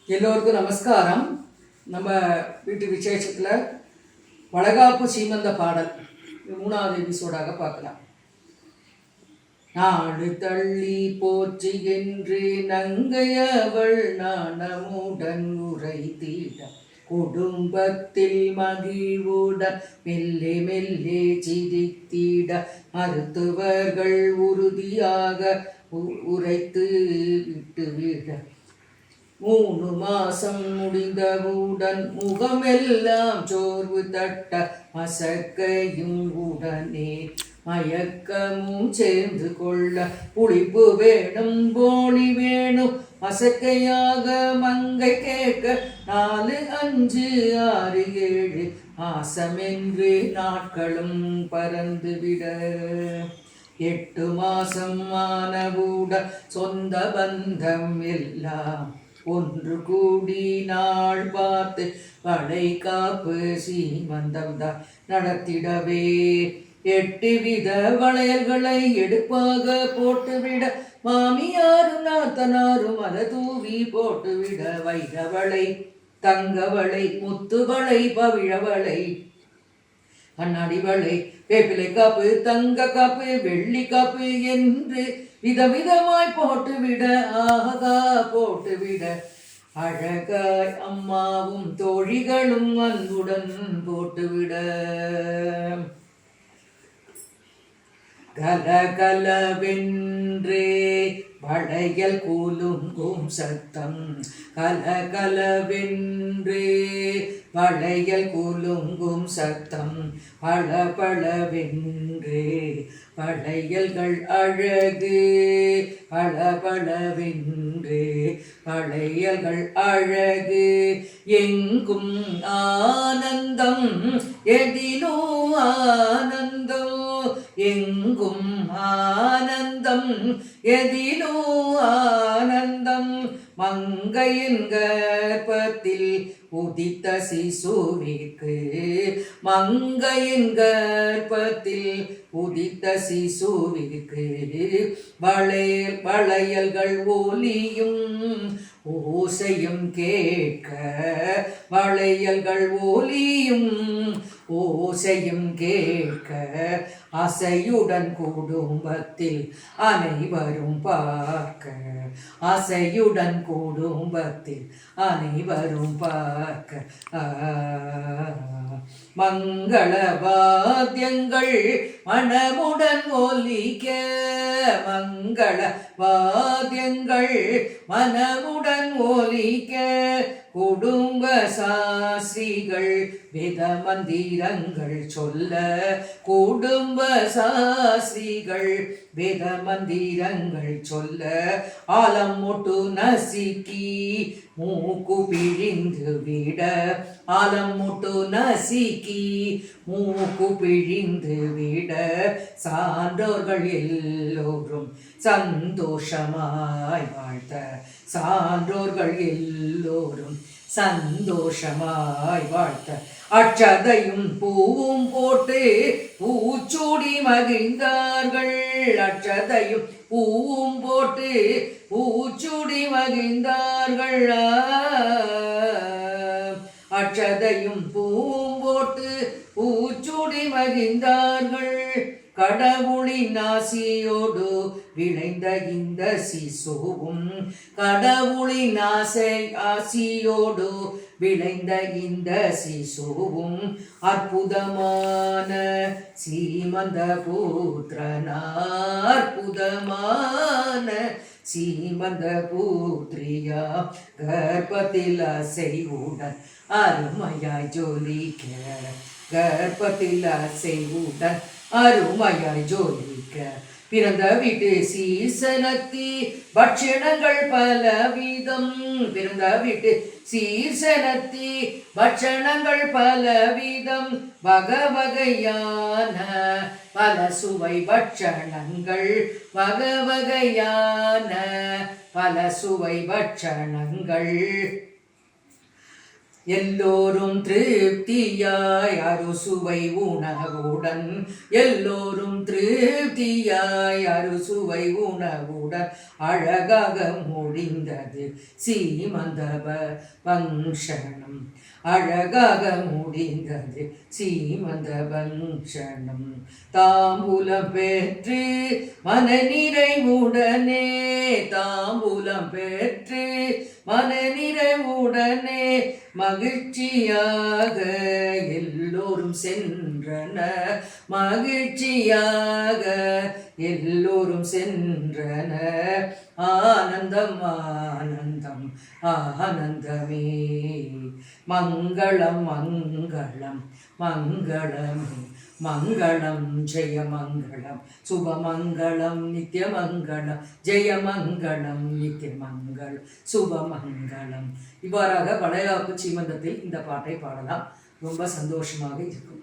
எல்லோருக்கும் நமஸ்காரம். நம்ம வீட்டு விசேஷத்தில் வளகாப்பு சீமந்த பாடல் 3வது எபிசோடாக பார்க்கலாம். நாடு தள்ளி போற்றி என்று நங்கையவள் நாணமுடன் உரைத்திட குடும்பத்தில் மகிழ்வுடன் மெல்லே மெல்லே சிரித்திட மருத்துவர்கள் உறுதியாக உரைத்து விட்டுவிட 3 மாசம் முடிந்தவுடன் முகமெல்லாம் சோர்வு தட்ட மசக்கையும் உடனே மயக்கமும் சேர்ந்து கொள்ள புளிப்பு வேணும் போலி வேணும் மசக்கையாக மங்கை கேட்க 4 5 6 7 மாசமென்று நாட்களும் பறந்துவிட 8 மாசம் ஆனவுடன் சொந்த பந்தம் எல்லாம் ஒன்று கூடி நாள் பார்த்து வளைகாப்பு சீமந்தம் தான் நடத்திடவே 8 வித வளையல்களை எடுப்பாக போட்டுவிட மாமியாரும் நாத்தனாரும் அதை தூவி போட்டுவிட வைரவளை தங்கவளை முத்துவளை பவிழவளை கண்ணாடி வளை வேப்பிலை காப்பு தங்க காப்பு வெள்ளி காப்பு என்று விதவிதமாய் போட்டுவிட ஆகா போட்டுவிட அழகாய் அம்மாவும் தோழிகளும் அன்புடன் போட்டுவிட கலகலவென்றே வளையல் கூலுங்கும் சத்தம் கலகலவென்றே வளையல் கூலுங்கும் சத்தம் பளபளவென்றே வளையல்கள் அழகு பளபளவென்றே வளையல்கள் அழகு எங்கும் ஆனந்தம் எதிலோ ஆனந்தம் எங்கும் ஆனந்தம் எதிலோ ஆனந்தம் மங்கையின் கர்ப்பத்தில் உதித்த சிசுவிற்கு மங்கையின் கர்ப்பத்தில் உதித்த சிசுவிற்கு வளையல்கள் ஒலியும் ஓசையும் கேட்க வளையல்கள் ஒலியும் ஓசையும் கேட்க அசையுடன் குடும்பத்தில் அனைவரும் பார்க்க அசையுடன் குடும்பத்தில் அனைவரும் பார்க்க மங்கள வாத்தியங்கள் மனமுடன் ஒலிக்க மங்கள வாத்தியங்கள் மனமுடன் ஒலிக்க குடும்ப சாஸ்திரிகள் வேத மந்திரங்கள் சொல்ல குடும்ப சாஸ்திரிகள் வேத மந்திரங்கள் சொல்ல ஆலம் மொட்டு நசுக்கி மூக்கு பிழிந்து விட ஆலம் மொட்டு நசுக்கி மூக்கு பிழிந்து விட சான்றோர்கள் எல்லோரும் சந்தோஷமாய் வாழ்த்த சான்றோர்கள் எல்லோரும் சந்தோஷமாய் வாழ்த்த அட்சதையும் பூவும் போட்டு பூச்சூடி மகிழ்ந்தார்கள் அட்சதையும் பூவும் போட்டு பூச்சூடி மகிழ்ந்தார்கள் அட்சதையும் பூவும் போட்டு பூச்சூடி மகிழ்ந்தார்கள் கடவுளின் ஆசியோடு விளைந்த இந்த சிசுவும் கடவுளின் ஆசியோடு விளைந்த இந்த சிசுவும் அற்புதமான சீமந்த புத்திரனா அற்புதமான சீமந்த புத்திரியா கர்ப்பத்தில் அசைவுடன் அருமையாய் ஜொலிக்க கர்ப்பத்தில் அசைவுடன் அருமையாய் ஜோலிக்க பிறந்த வீட்டு சீசனத்தி பட்சணங்கள் பலவிதம் பிறந்த வீட்டு சீசனத்தி பட்சணங்கள் பலவிதம் வகவகையான பல சுவை பட்சணங்கள் வகவகையான பல சுவை பட்சணங்கள் எல்லோரும் திருப்தியாய் அறுசுவை உணவுடன் எல்லோரும் திருப்தியாய் அறுசுவை உணவுடன் அழகாக முடிந்தது சீமந்தப பங்ஷணம் அழகாக முடிந்தது சீமந்த பங்ஷணம் தாம்பூலம் பெற்று மனநிறைவுடனே தாம்பூலம் பெற்று மனநிறைவுடனே மகிழ்ச்சியாக எல்லோரும் சென்றனர் மகிழ்ச்சியாக எல்லோரும் சென்றனர் ஆனந்தம் ஆனந்தம் ஆனந்தமே மங்களம் மங்களம் மங்களமே மங்களம் ஜெயமங்களம் சுபமங்களம் நித்தியமங்களம் ஜெயமங்களம் நித்தியமங்களம் சுபமங்களம். இவ்வாறாக வளையாப்பு சீமந்தத்தில் இந்த பாட்டை பாடலாம். ரொம்ப சந்தோஷமாக இருக்கும்.